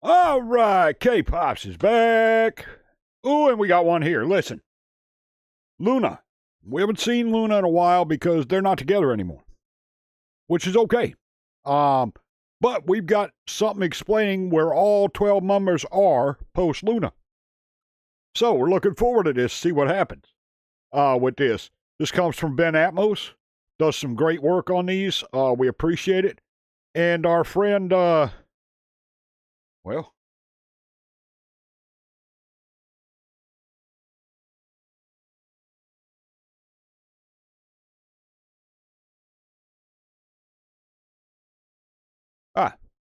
All right, K-PopZ is back. Oh, and we got one here. Listen, Loona. We haven't seen Loona in a while because they're not together anymore, which is okay. But we've got something explaining where all 12 members are post-LOONA. So we're looking forward to this, see what happens with this. This comes from Ben Atmos. Does some great work on these. We appreciate it. And our friend, well,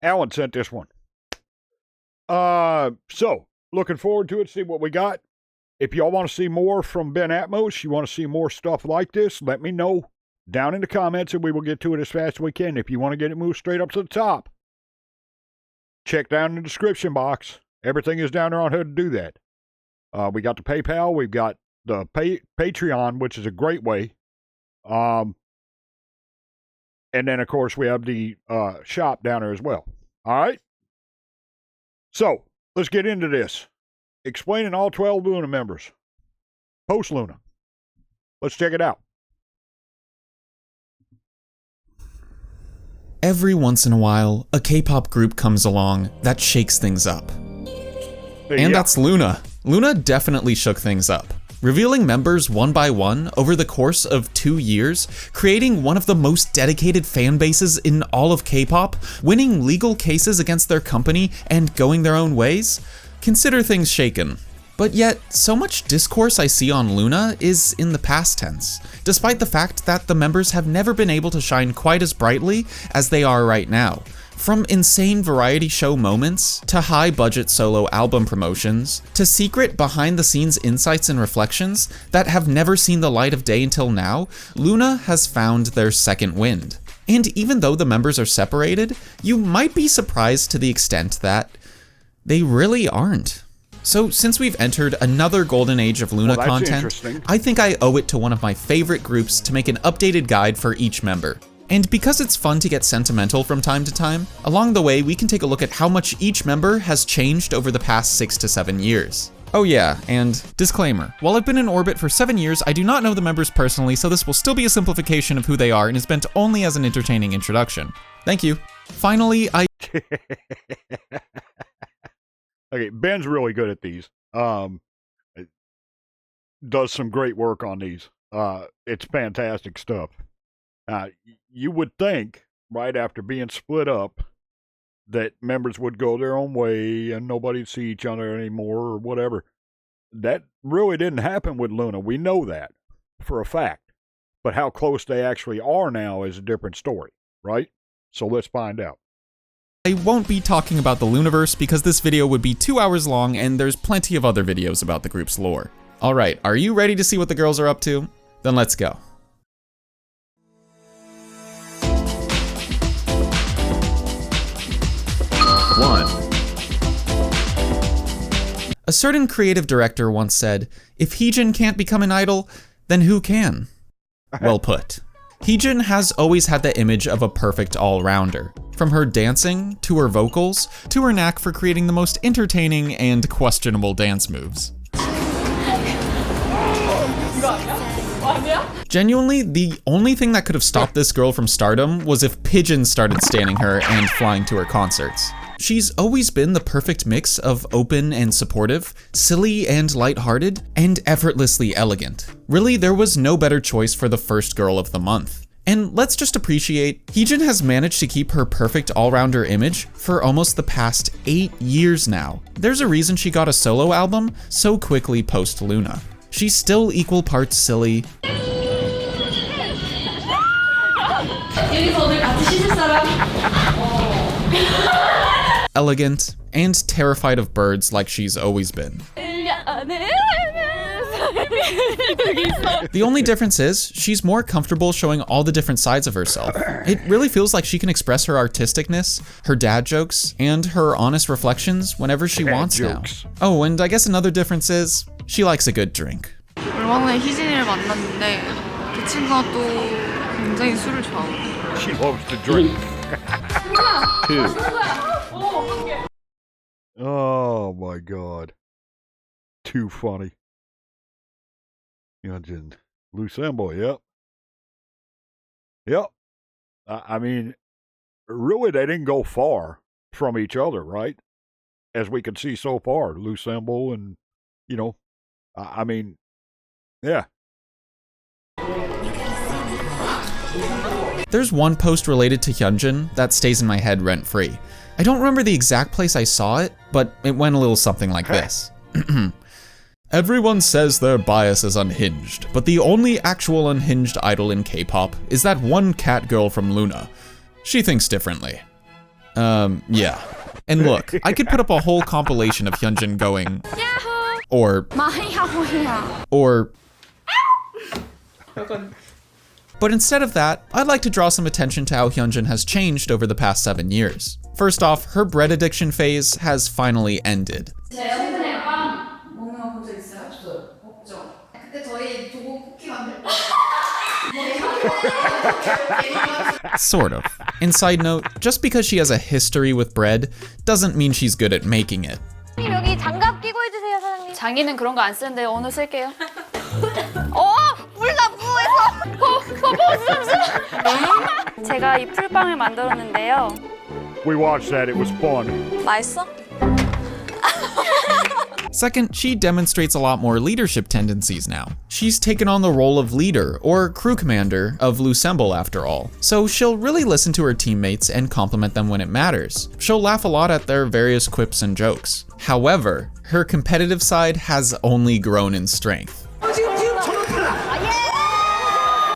Alan sent this one. So looking forward to it, see what we got. If y'all want to see more from Ben Atmos, you want to see more stuff like this, let me know down in the comments and we will get to it as fast as we can. If you want to get it moved straight up to the top, check down in the description box. Everything is down there on how to do that. We got the PayPal, we've got the Patreon, which is a great way. And then, of course, we have the shop down there as well. All right? So, let's get into this. Explaining all 12 LOONA members. Post-LOONA. Let's check it out. Every once in a while, a K-pop group comes along that shakes things up. And that's LOONA. LOONA definitely shook things up, revealing members one by one over the course of 2 years, creating one of the most dedicated fan bases in all of K-pop, winning legal cases against their company, and going their own ways. Consider things shaken. But yet, so much discourse I see on LOONA is in the past tense, despite the fact that the members have never been able to shine quite as brightly as they are right now. From insane variety show moments, to high-budget solo album promotions, to secret behind-the-scenes insights and reflections that have never seen the light of day until now, LOONA has found their second wind. And even though the members are separated, you might be surprised to the extent that they really aren't. So since we've entered another golden age of LOONA content, I think I owe it to one of my favorite groups to make an updated guide for each member. And because it's fun to get sentimental from time to time, along the way we can take a look at how much each member has changed over the past 6 to 7 years. Oh yeah, and disclaimer, while I've been in orbit for 7 years, I do not know the members personally, so this will still be a simplification of who they are and is meant only as an entertaining introduction. Thank you. Finally, Okay, Ben's really good at these. Does some great work on these. It's fantastic stuff. You would think, right after being split up, that members would go their own way and nobody'd see each other anymore or whatever. That really didn't happen with LOONA. We know that for a fact. But how close they actually are now is a different story, right? So let's find out. I won't be talking about the LOONAverse because this video would be 2 hours long and there's plenty of other videos about the group's lore. Alright, are you ready to see what the girls are up to? Then let's go. A certain creative director once said, "If HeeJin can't become an idol, then who can?" Well put. HeeJin has always had the image of a perfect all-rounder. From her dancing, to her vocals, to her knack for creating the most entertaining and questionable dance moves. Genuinely, the only thing that could have stopped this girl from stardom was if pigeons started standing her and flying to her concerts. She's always been the perfect mix of open and supportive, silly and lighthearted, and effortlessly elegant. Really, there was no better choice for the first girl of the month. And let's just appreciate, HeeJin has managed to keep her perfect all-rounder image for almost the past 8 years now. There's a reason she got a solo album so quickly post-LOONA. She's still equal parts silly, elegant, and terrified of birds like she's always been. The only difference is, she's more comfortable showing all the different sides of herself. It really feels like she can express her artisticness, her dad jokes, and her honest reflections whenever she wants now. Oh, and I guess another difference is, she likes a good drink. 얼마 전에 희진이를 만났는데 그 친구가 또 굉장히 술을 좋아하고. She loves to drink. 2. my god. Too funny. HeeJin. Loossemble, yep. Yep. I mean, really, they didn't go far from each other, right? As we can see so far, Loossemble and, you know, I mean, yeah. There's one post related to HeeJin that stays in my head rent-free. I don't remember the exact place I saw it, but it went a little something like this. Everyone says their bias is unhinged, but the only actual unhinged idol in K-pop is that one cat girl from LOONA. She thinks differently. Yeah. And look, I could put up a whole compilation of HeeJin going, or, but instead of that, I'd like to draw some attention to how HeeJin has changed over the past 7 years. First off, her bread addiction phase has finally ended. Sort of. And side note, just because she has a history with bread doesn't mean she's good at making it. 여기 장갑 끼고 해주세요, 사장님. 장인은 그런 거 안 쓰는데 오늘 쓸게요. 물다 부어서. 제가 이 풀빵을 만들었는데요. We watched that, it was fun. 맛있어? Second, she demonstrates a lot more leadership tendencies now. She's taken on the role of leader, or crew commander, of Loossemble after all. So she'll really listen to her teammates and compliment them when it matters. She'll laugh a lot at their various quips and jokes. However, her competitive side has only grown in strength.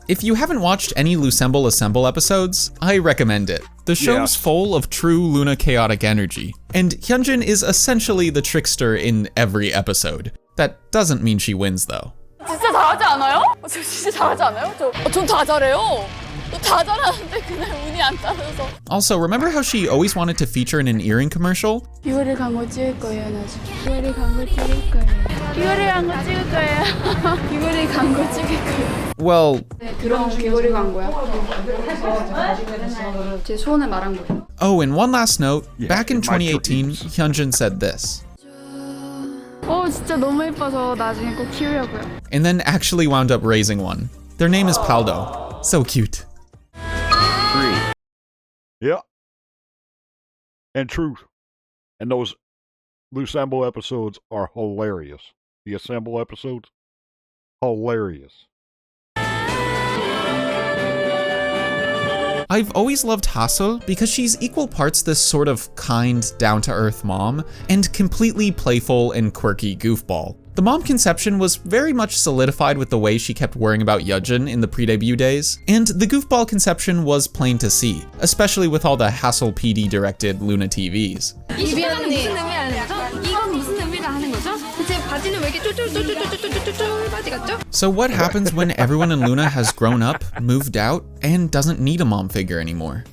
If you haven't watched any Loossemble Assemble episodes, I recommend it. The show's full of true LOONA chaotic energy, and HeeJin is essentially the trickster in every episode. That doesn't mean she wins though. 진짜 잘하지 않아요? 저 진짜 잘하지 않아요? 전 다 잘해요. 다 잘하는데 그날 운이 안 따라서. Also, remember how she always wanted to feature in an earring commercial? 6월에 광고 찍을 거예요, 나중에. 6월에 광고 찍을 거예요. 6월에 광고 찍을 거예요. 6월에 광고 찍을 거예요. Well, 그런 귀걸이 광고야. 제 소원을 말한 거예요. oh, and one last note, back in 2018, HeeJin said this. 진짜 너무 예뻐서 나중에 꼭 키우려고요. And then actually wound up raising one. Their name is Paldo. So cute. Yeah. And truth. And those Loossemble episodes are hilarious. The Assemble episodes, hilarious. I've always loved HaSeul because she's equal parts this sort of kind, down-to-earth mom, and completely playful and quirky goofball. The mom conception was very much solidified with the way she kept worrying about HeeJin in the pre-debut days, and the goofball conception was plain to see, especially with all the HaSeul PD-directed LOONA TVs. So what happens when everyone in LOONA has grown up, moved out, and doesn't need a mom figure anymore?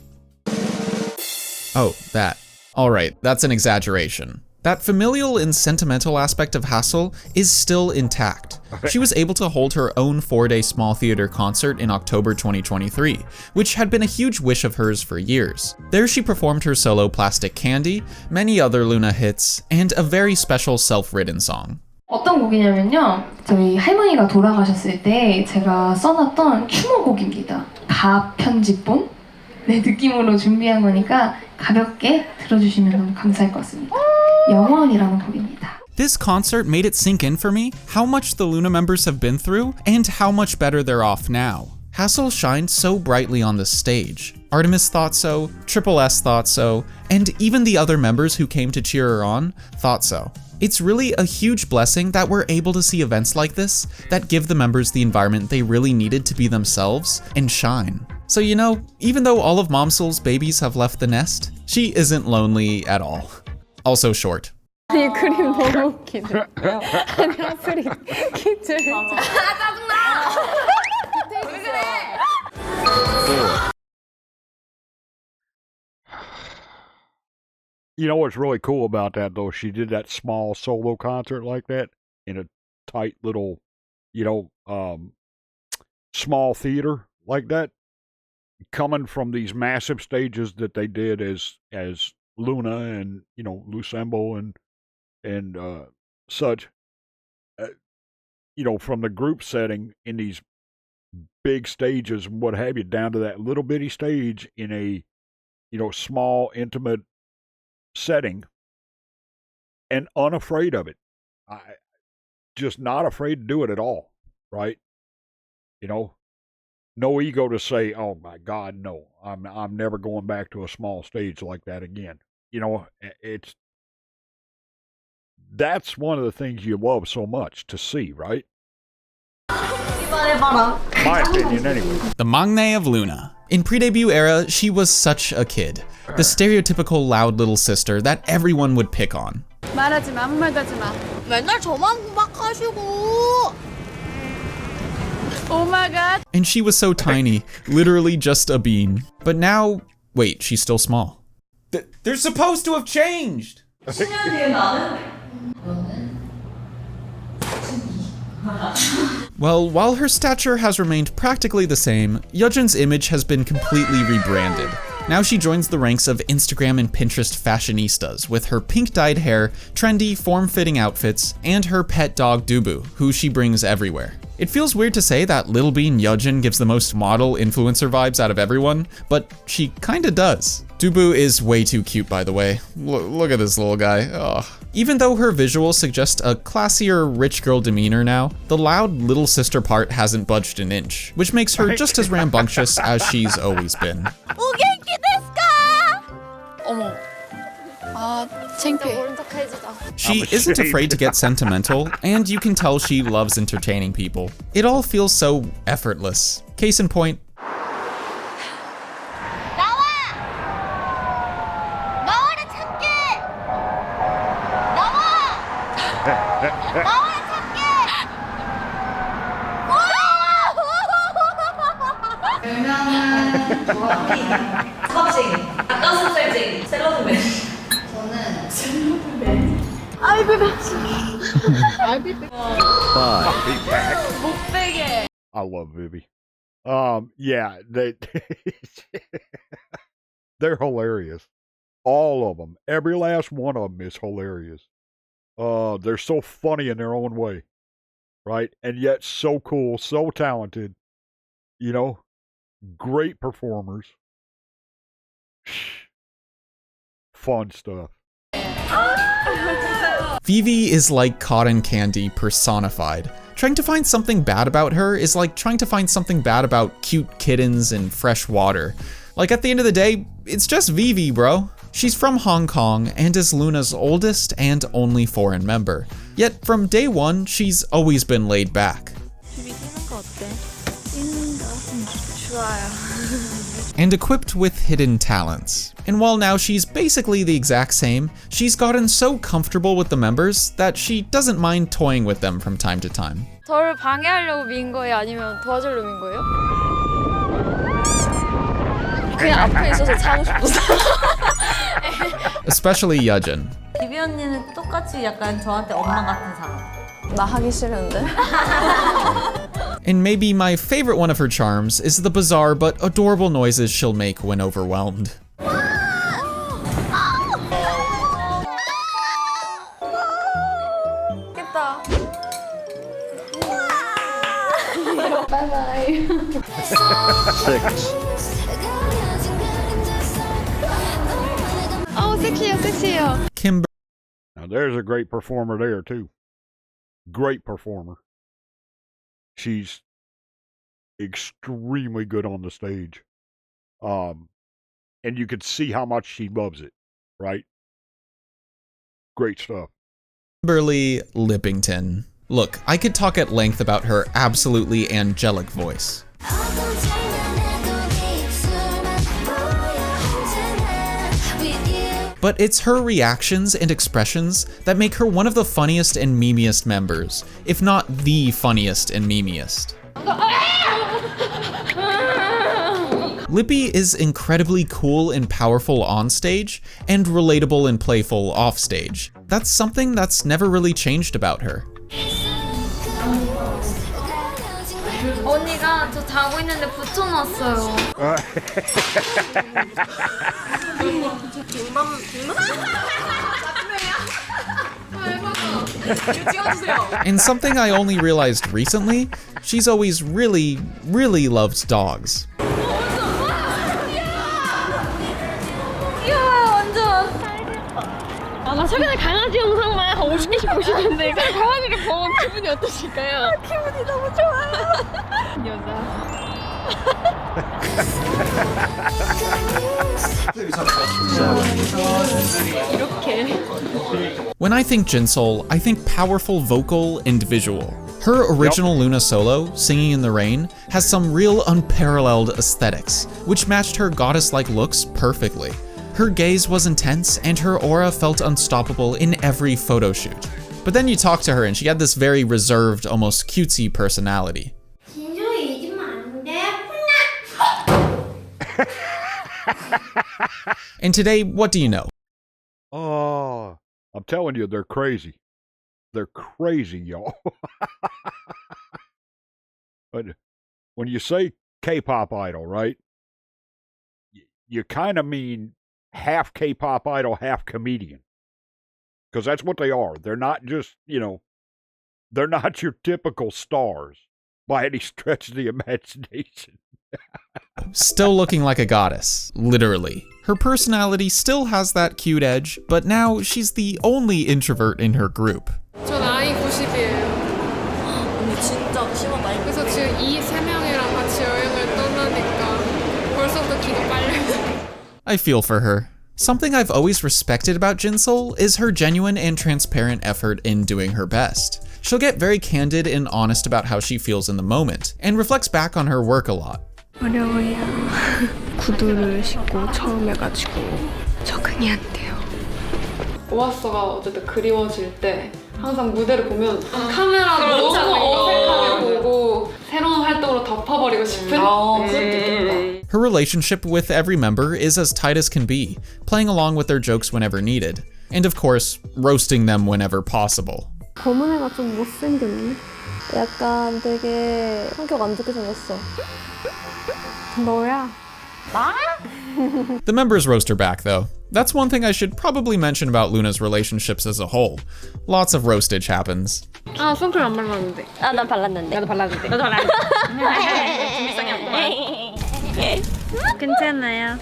Oh, that. Alright, that's an exaggeration. That familial and sentimental aspect of HaSeul is still intact. She was able to hold her own 4-day small theater concert in October 2023, which had been a huge wish of hers for years. There she performed her solo Plastic Candy, many other LOONA hits, and a very special self-written song. 어떤 곡이냐면요, 저희 할머니가 돌아가셨을 때 제가 써놨던 추모곡입니다. 가편집본? 네, 느낌으로 준비한 거니까 가볍게 들어주시면 너무 감사할 것 같습니다. 영원이라는 곡입니다. This concert made it sink in for me how much the LOONA members have been through and how much better they're off now. HaSeul shined so brightly on the stage. ARTMS thought so, S thought so, and even the other members who came to cheer her on thought so. It's really a huge blessing that we're able to see events like this that give the members the environment they really needed to be themselves and shine. So you know, even though all of Momseul's babies have left the nest, she isn't lonely at all. Also short. 이 그림 너무 웃기네. 아니 하슬이 기절. 짜증나. 왜 그래? You know what's really cool about that, though? She did that small solo concert like that in a tight little, small theater like that, coming from these massive stages that they did as LOONA and, Loossemble and such. From the group setting in these big stages and what have you, down to that little bitty stage in a, small, intimate setting, and unafraid of it. Just not afraid to do it at all, right? No ego to say, "Oh my God, no, I'm never going back to a small stage like that again." That's one of the things you love so much to see, right? My opinion, anyway. The maknae of LOONA. In pre-debut era, she was such a kid. The stereotypical loud little sister that everyone would pick on. 말하지 마, 아무 말도 하지 마. 맨날 저만 구박하시고. Oh my god. And she was so tiny, literally just a bean. But now, wait, she's still small. They're supposed to have changed! Well, while her stature has remained practically the same, HeeJin's image has been completely rebranded. Now she joins the ranks of Instagram and Pinterest fashionistas with her pink-dyed hair, trendy, form-fitting outfits, and her pet dog Dubu, who she brings everywhere. It feels weird to say that Little Bean HeeJin gives the most model influencer vibes out of everyone, but she kinda does. Dubu is way too cute, by the way. Look at this little guy. Ugh. Even though her visuals suggest a classier, rich girl demeanor now, the loud little sister part hasn't budged an inch, which makes her just as rambunctious as she's always been. 어머. 아, 창피해. She isn't afraid to get sentimental, and you can tell she loves entertaining people. It all feels so effortless. Case in point, I love Vivi. Yeah, they're hilarious. All of them. Every last one of them is hilarious. They're so funny in their own way, right? And yet so cool, so talented. Great performers. Fun stuff. Vivi is like cotton candy personified. Trying to find something bad about her is like trying to find something bad about cute kittens and fresh water. Like, at the end of the day, it's just Vivi, bro. She's from Hong Kong and is LOONA's oldest and only foreign member. Yet from day one, she's always been laid back. And equipped with hidden talents. And while now she's basically the exact same, she's gotten so comfortable with the members that she doesn't mind toying with them from time to time. 저를 방해하려고 민 거예요? 아니면 도와주려고 민 거예요? 그냥 앞에 있어서 자고 싶었어. Especially HeeJin. 비비 언니는 똑같이 약간 저한테 엄마 같은 사람. 나 하기 싫은데. And maybe my favorite one of her charms is the bizarre but adorable noises she'll make when overwhelmed. Bye-bye. 6. 어, 섹시해요, 섹시해요. Kimber. Now there's a great performer there too. Great performer. She's extremely good on the stage. And you could see how much she loves it, right? Great stuff. Kimberly Lippington. Look, I could talk at length about her absolutely angelic voice. But it's her reactions and expressions that make her one of the funniest and memeiest members, if not the funniest and memeiest. Lippy is incredibly cool and powerful on stage, and relatable and playful off stage. That's something that's never really changed about her. 언니가 저 자고 있는데 붙여놨어요. And something I only realized recently, she's always really, really loves dogs. 나 최근에 강아지 영상만 50개씩 보시던데 강아지를 보면 기분이 어떠실까요? 기분이 너무 좋아요. 여자. When I think Jinsoul, I think powerful vocal and visual. Her original Loona solo, Singing in the Rain, has some real unparalleled aesthetics, which matched her goddess-like looks perfectly. Her gaze was intense, and her aura felt unstoppable in every photo shoot. But then you talk to her and she had this very reserved, almost cutesy personality. And today, what do you know? Oh, I'm telling you, they're crazy. They're crazy, y'all. But when you say K-pop idol, right? You kind of mean half K-pop idol, half comedian. Because that's what they are. They're not just, they're not your typical stars by any stretch of the imagination. Still looking like a goddess, literally. Her personality still has that cute edge, but now she's the only introvert in her group. 전 I 90이에요. 언니 진짜 심하다. 그래서 지금 이 세 명이랑 같이 여행을 떠나니까 벌써부터 기가 빨려요. I feel for her. Something I've always respected about Jinsoul is her genuine and transparent effort in doing her best. She'll get very candid and honest about how she feels in the moment, and reflects back on her work a lot. 어려워요. 구두를 신고 처음 해가지고 적응이 안 돼요. 오아서가 어쨌든 그리워질 때 항상 무대를 보면 카메라 너무 어색하게 보고 새로운 활동으로 덮어버리고 싶은 그것도 있겠다. Her relationship with every member is as tight as can be, playing along with their jokes whenever needed, and of course, roasting them whenever possible. 검은 애가 좀 못생겼네. 약간 되게 성격 안 좋게 생겼어. 너야? The members roast her back though. That's one thing I should probably mention about Loona's relationships as a whole. Lots of roastage happens. 아 선크림 안 발랐는데. 아, 난 발랐는데. 나도 발랐는데. 너도 발랐는데. 준비성이 없구만. 괜찮아요.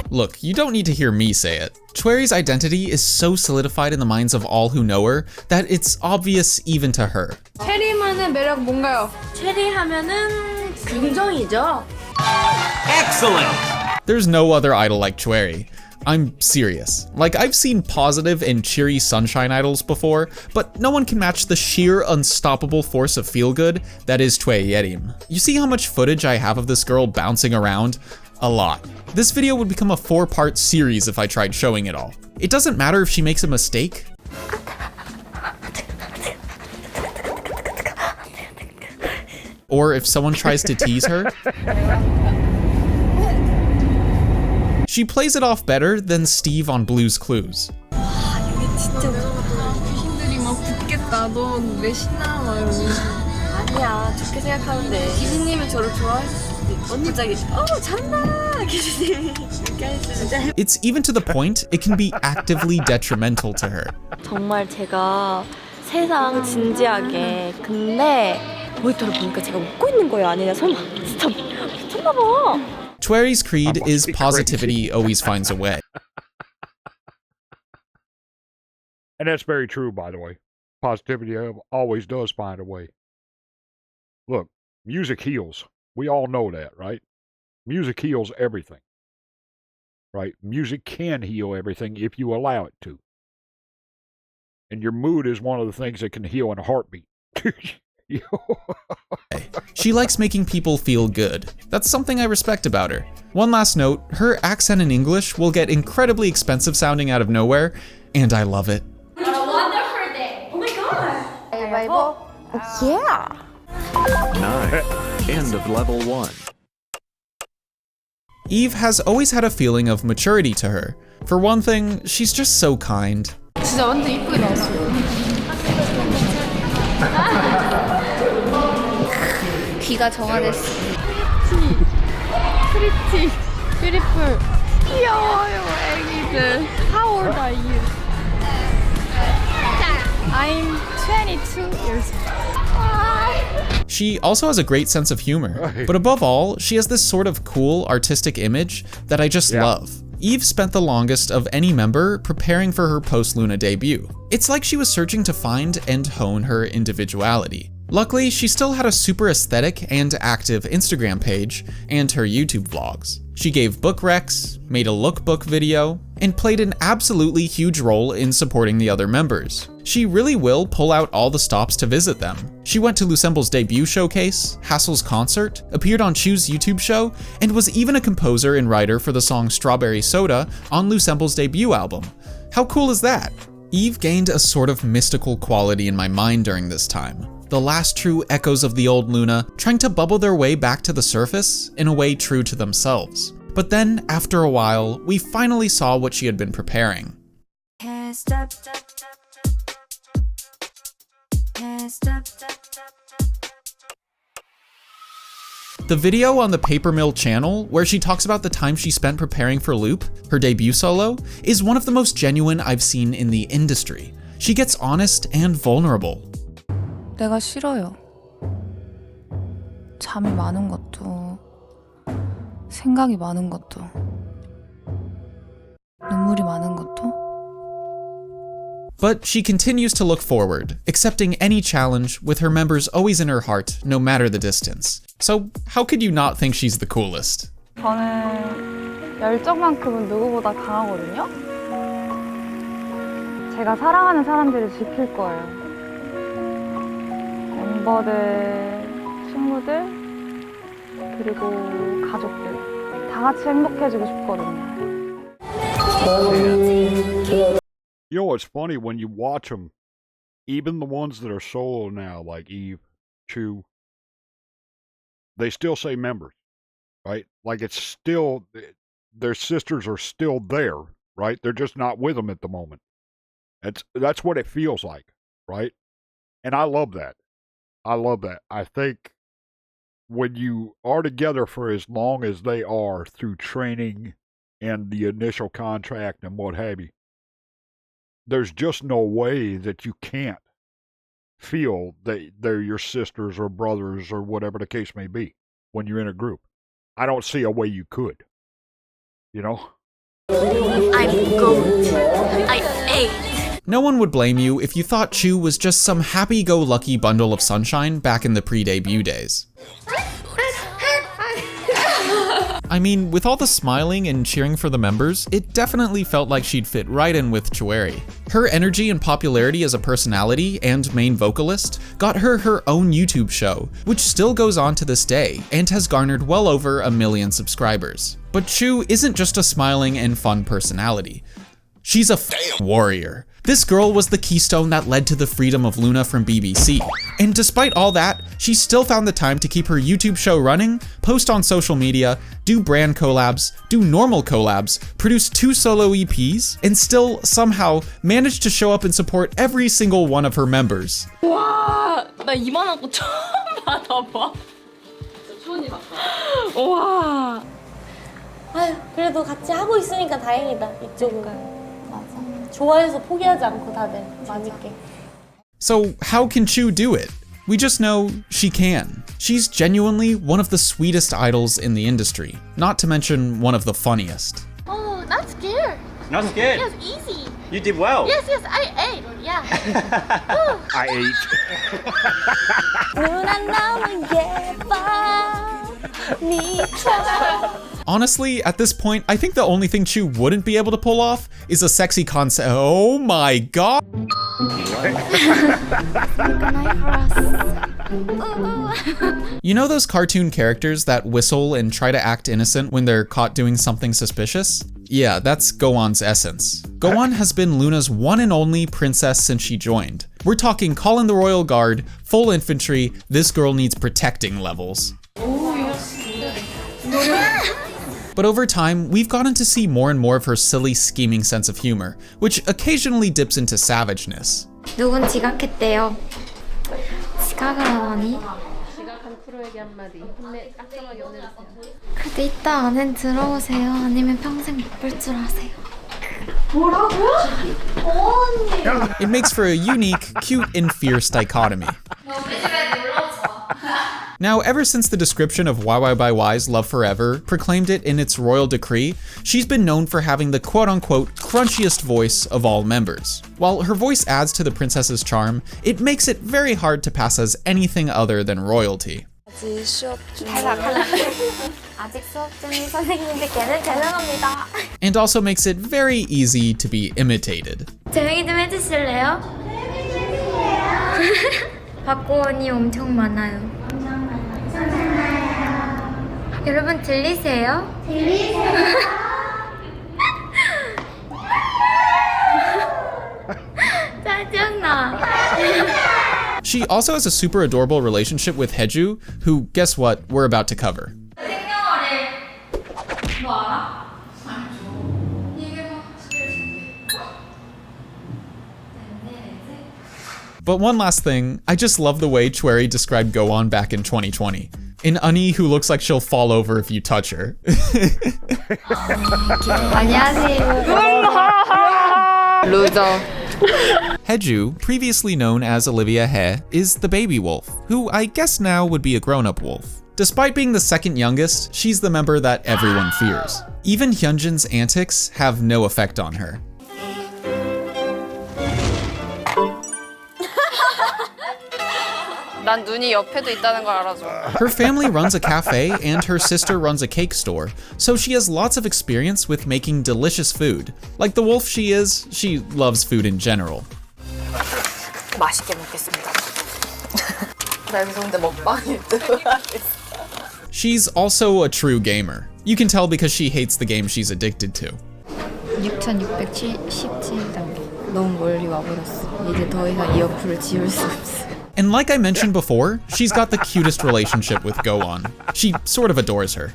Look, you don't need to hear me say it. Chwery's identity is so solidified in the minds of all who know her that it's obvious even to her. 체리만의 매력 뭔가요? 체리 하면은 긍정이죠. There's no other idol like Chwery. I'm serious. Like, I've seen positive and cheery sunshine idols before, but no one can match the sheer unstoppable force of feel-good that is Chweyerim. You see how much footage I have of this girl bouncing around? A lot. This video would become a 4-part series if I tried showing it all. It doesn't matter if she makes a mistake. Or if someone tries to tease her. She plays it off better than Steve on Blue's Clues. 귀신들이 막 붙겠다. 너 왜 신나? 막 이러고. 아니야, 좋게 생각하면 돼. 귀신님은 저를 좋아하실 수도 있고. 언니 갑자기 잘한다. 귀신님이 이렇게 하시면 It's even to the point it can be actively detrimental to her. 정말 제가 세상 진지하게 근데 모니터를 보니까 제가 웃고 있는 거예요. 아니냐 설마 진짜 미쳤나 봐. Chwery's creed is positivity always finds a way. And that's very true, by the way. Positivity always does find a way. Look, music heals. We all know that, right? Music heals everything. Right? Music can heal everything if you allow it to. And your mood is one of the things that can heal in a heartbeat. She likes making people feel good. That's something I respect about her. One last note, her accent in English will get incredibly expensive sounding out of nowhere, and I love it. What a wonderful day. Oh my god. Yeah. 9. End of level 1. Eve has always had a feeling of maturity to her. For one thing, she's just so kind. 진짜 완전 이쁘게 나왔어요. 귀가 정화됐어. 프리티, 뷰티풀. 귀여워요, 애기들. How old are you? I'm 22 years old. She also has a great sense of humor, but above all, she has this sort of cool artistic image that I just love. Eve spent the longest of any member preparing for her post-LOONA debut. It's like she was searching to find and hone her individuality. Luckily, she still had a super aesthetic and active Instagram page and her YouTube vlogs. She gave book recs, made a lookbook video, and played an absolutely huge role in supporting the other members. She really will pull out all the stops to visit them. She went to Loossemble's debut showcase, HaSeul's concert, appeared on Chuu's YouTube show, and was even a composer and writer for the song Strawberry Soda on Loossemble's debut album. How cool is that? Eve gained a sort of mystical quality in my mind during this time. The last true echoes of the old LOONA, trying to bubble their way back to the surface in a way true to themselves. But then, after a while, we finally saw what she had been preparing. The video on the Paper Mill channel, where she talks about the time she spent preparing for Loop, her debut solo, is one of the most genuine I've seen in the industry. She gets honest and vulnerable. 내가 싫어요. 잠이 많은 것도, 생각이 많은 것도, 눈물이 많은 것도. But she continues to look forward, accepting any challenge with her members always in her heart, no matter the distance. So how could you not think she's the coolest? 저는 열정만큼은 누구보다 강하거든요. 제가 사랑하는 사람들을 지킬 거예요. 멤버들, 친구들, 그리고 가족들 다 같이 행복해지고 싶거든요. You know what's funny when you watch them, even the ones that are solo now, like Eve, Chuu, they still say members, right? Like it's still, their sisters are still there, right? They're just not with them at the moment. That's what it feels like, right? And I love that. I love that. I think when you are together for as long as they are through training and the initial contract and what have you, there's just no way that you can't feel that they're your sisters or brothers or whatever the case may be when you're in a group. I don't see a way you could, you know? I'm gold. I ate. No one would blame you if you thought Chuu was just some happy-go-lucky bundle of sunshine back in the pre-debut days. I mean, with all the smiling and cheering for the members, it definitely felt like she'd fit right in with Chuu. Her energy and popularity as a personality and main vocalist got her her own YouTube show, which still goes on to this day and has garnered well over 1 million subscribers. But Chuu isn't just a smiling and fun personality. She's a warrior. This girl was the keystone that led to the freedom of LOONA from BBC. And despite all that, she still found the time to keep her YouTube show running, post on social media, do brand collabs, do normal collabs, produce 2 solo EPs, and still somehow manage to show up and support every single one of her members. 와, 나 이만한 거 처음 받아봐. 진짜 처음 봤다. 와. 아유, 그래도 같이 하고 있으니까 다행이다. 이쪽은. 좋아해서 포기하지 않고 다들 재밌게. So how can Chuu do it? We just know she can. She's genuinely one of the sweetest idols in the industry, not to mention one of the funniest. Oh, not scared. Not scared? Yes, easy. You did well. Yes, I ate. Yeah. I ate. 누나 너무 예뻐 미쳐. Honestly, at this point, I think the only thing Chuu wouldn't be able to pull off is a sexy concept. Oh my god! You know those cartoon characters that whistle and try to act innocent when they're caught doing something suspicious? Yeah, that's Go-on's essence. Go-on has been LOONA's one and only princess since she joined. We're talking call in the Royal Guard, full infantry, this girl needs protecting levels. But over time, we've gotten to see more and more of her silly, scheming sense of humor, which occasionally dips into savageness. 누군 지각했대요. 지각을 하다니? 지각한 프로에게 한마디. 혼내 따끔하게 혼내주세요. 그래도 이따 안엔 들어오세요. 아니면 평생 못 볼 줄 아세요. It makes for a unique, cute, and fierce dichotomy. Now, ever since the description of YYY's Love Forever proclaimed it in its royal decree, she's been known for having the quote-unquote crunchiest voice of all members. While her voice adds to the princess's charm, it makes it very hard to pass as anything other than royalty. And also makes it very easy to be imitated. 조용히 좀 해주실래요? 박고원이 엄청 많아요. 여러분 들리세요? 짜증나. She also has a super adorable relationship with HeeJin, who, guess what, we're about to cover. But one last thing, I just love the way Chweri described Go-on back in 2020. An Unnie who looks like she'll fall over if you touch her. Loser. HeeJin, previously known as Olivia Hye, is the baby wolf, who I guess now would be a grown-up wolf. Despite being the second youngest, she's the member that everyone fears. Even Hyunjin's antics have no effect on her. 난 눈이 옆에도 있다는 걸 알아줘. Her family runs a cafe and her sister runs a cake store, so she has lots of experience with making delicious food. Like the wolf she is, she loves food in general. 맛있게 먹겠습니다. 나 여기서 근데 먹방이 들어가겠어. She's also a true gamer. You can tell because she hates the game she's addicted to. 6617단계. 너무 멀리 와버렸어. 이제 더 이상 이 어플을 지울 수 없어. And like I mentioned before, she's got the cutest relationship with Go-on. She sort of adores her.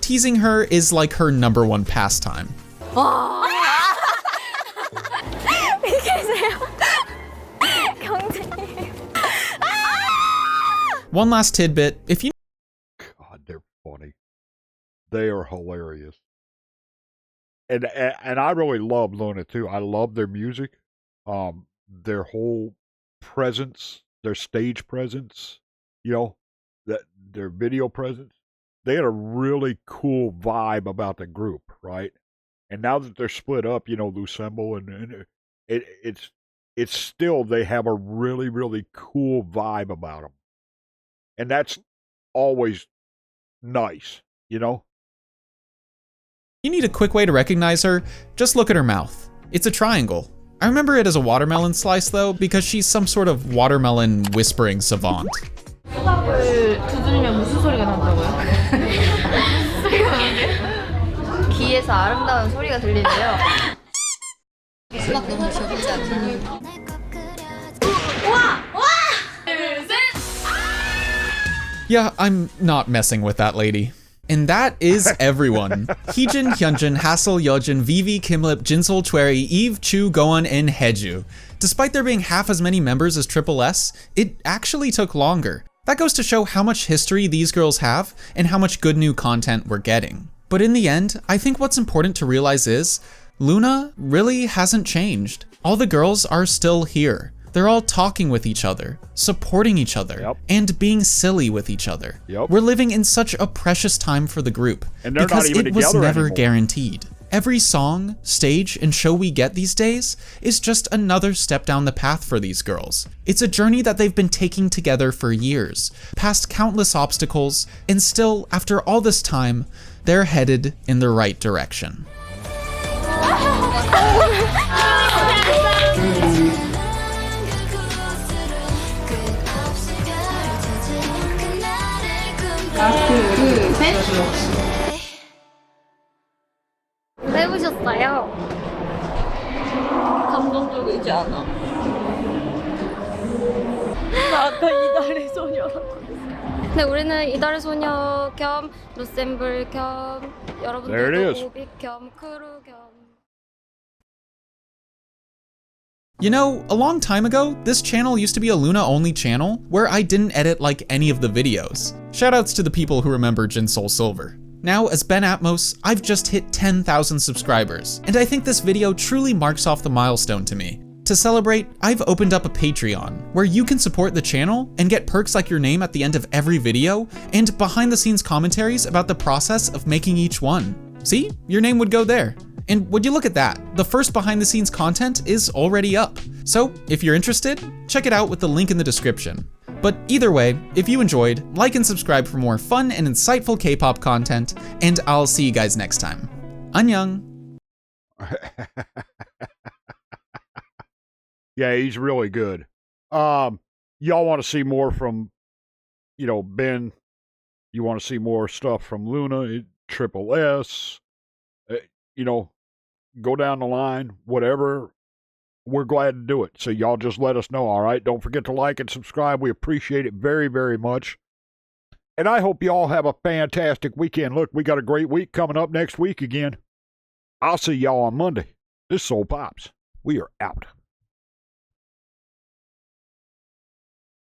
Teasing her is like her #1 pastime. One last tidbit, if you— God, they're funny. They are hilarious. And I really love LOONA too. I love their music, their whole presence, their stage presence, you know, their video presence. They had a really cool vibe about the group, right? And now that they're split up, you know, Loossemble and it's still, they have a really, really cool vibe about them. And that's always nice, you know? You need a quick way to recognize her, just look at her mouth. It's a triangle. I remember it as a watermelon slice though, because she's some sort of watermelon whispering savant. 수박을 두드리면 무슨 소리가 난다고요? 귀에서 아름다운 소리가 들리는데요. 수박 너무 귀엽지 않나요? Yeah, I'm not messing with that lady. And that is everyone. HeeJin, Hyunjin, HaSeul, Yeojin, VV, Kimlip, Jinsol, Chweri, Eve, Chuu, Go-on, and HeeJin. Despite there being half as many members as S, it actually took longer. That goes to show how much history these girls have and how much good new content we're getting. But in the end, I think what's important to realize is, LOONA really hasn't changed. All the girls are still here. They're all talking with each other, supporting each other, and being silly with each other. We're living in such a precious time for the group, and they're because not even it was never anymore. Guaranteed. Every song, stage, and show we get these days is just another step down the path for these girls. It's a journey that they've been taking together for years, past countless obstacles, and still, after all this time, they're headed in the right direction. 해보셨어요? 감동적이지 않아? 나 아까 이달의 소녀라고 했어. 네, 우리는 이달의 소녀 겸 루셈블 겸 여러분들도 오빅 겸 크루 겸. You know, a long time ago, this channel used to be a LOONA-only channel where I didn't edit like any of the videos. Shoutouts to the people who remember Jinsol Silver. Now, as Ben Atmos, I've just hit 10,000 subscribers, and I think this video truly marks off the milestone to me. To celebrate, I've opened up a Patreon, where you can support the channel and get perks like your name at the end of every video, and behind-the-scenes commentaries about the process of making each one. See? Your name would go there. And would you look at that, the first behind-the-scenes content is already up. So, if you're interested, check it out with the link in the description. But either way, if you enjoyed, like and subscribe for more fun and insightful K-pop content, and I'll see you guys next time. Annyeong! Yeah, he's really good. Y'all want to see more from, Ben. You want to see more stuff from Loona, Triple S. Go down the line, whatever. We're glad to do it. So y'all just let us know, all right? Don't forget to like and subscribe. We appreciate it very, very much. And I hope y'all have a fantastic weekend. Look, we got a great week coming up next week again. I'll see y'all on Monday. This is Soul Pops. We are out.